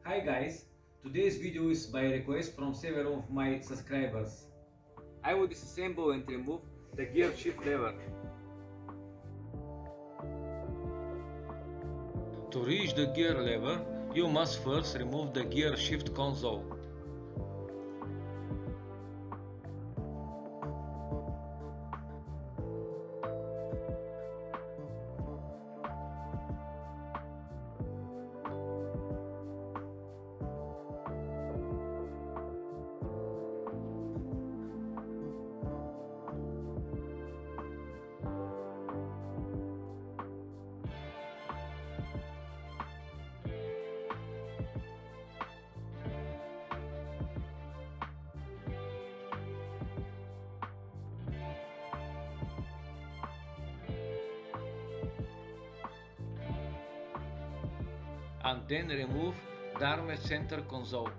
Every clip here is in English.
Hi guys, today's video is by request from several of my subscribers. I will disassemble and remove the gear shift lever. To reach the gear lever, you must first remove the gear shift console. And then remove the arm center console.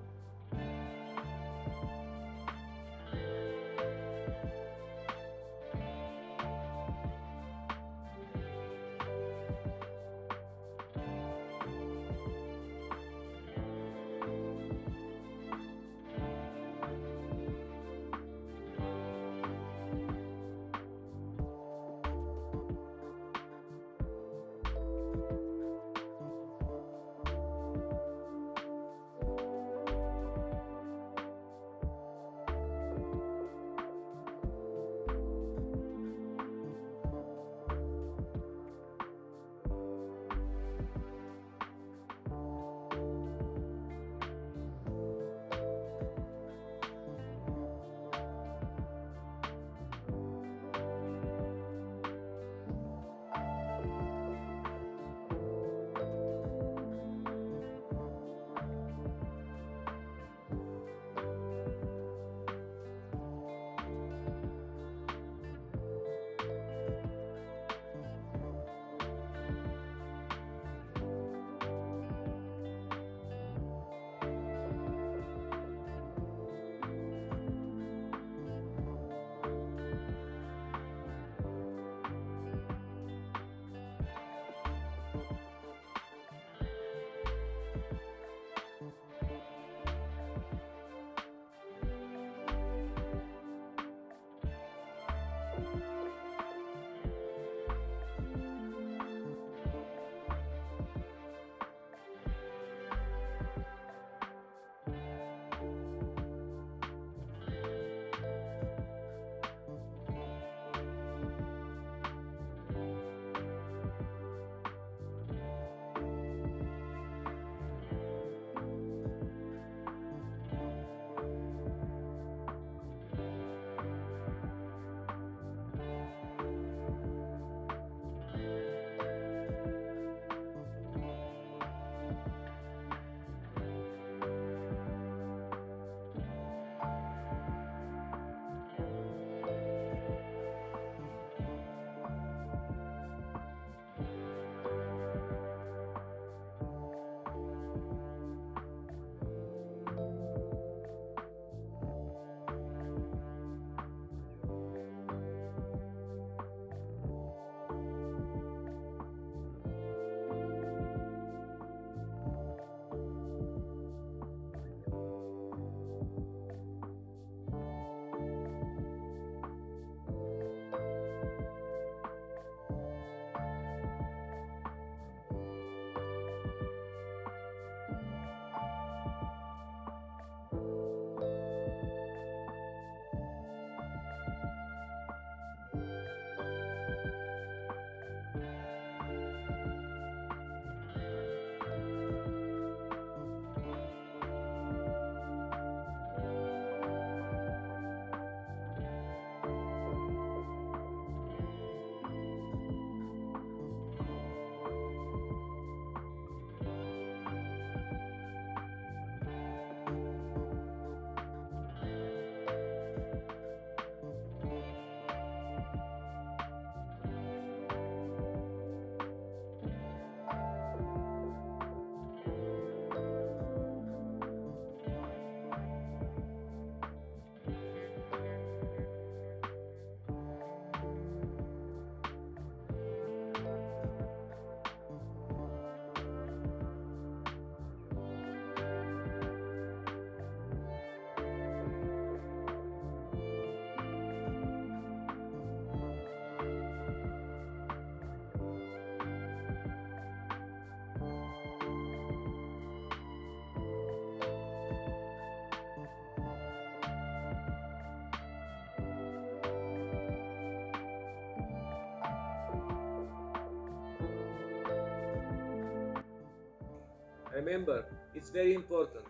Remember, it's very important.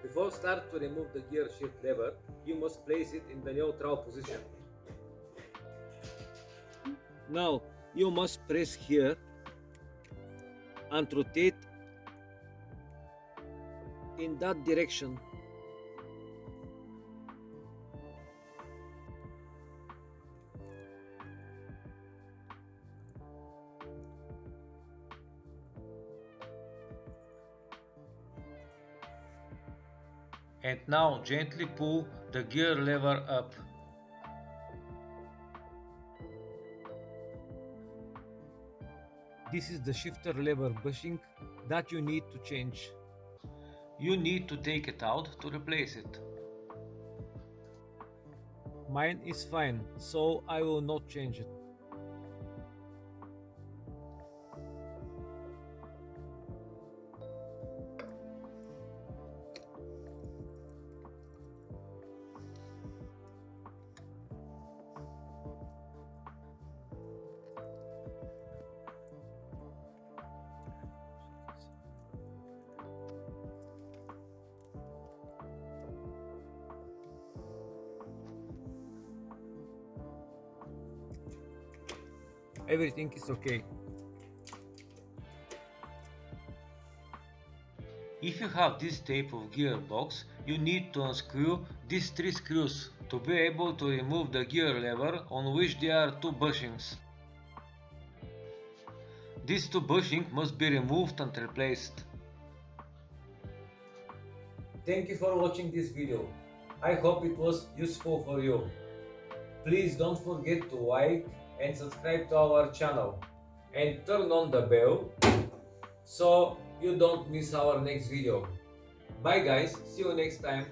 Before start to remove the gear shift lever, you must place it in the neutral position. Now, you must press here and rotate in that direction. And now gently pull the gear lever up. This is the shifter lever bushing that you need to change. You need to take it out to replace it. Mine is fine, so I will not change it. Everything is okay. If you have this type of gearbox, you need to unscrew these 3 screws to be able to remove the gear lever on which there are 2 bushings. These 2 bushings must be removed and replaced. Thank you for watching this video. I hope it was useful for you. Please don't forget to like and subscribe to our channel and turn on the bell so you don't miss our next video. Bye guys, see you next time.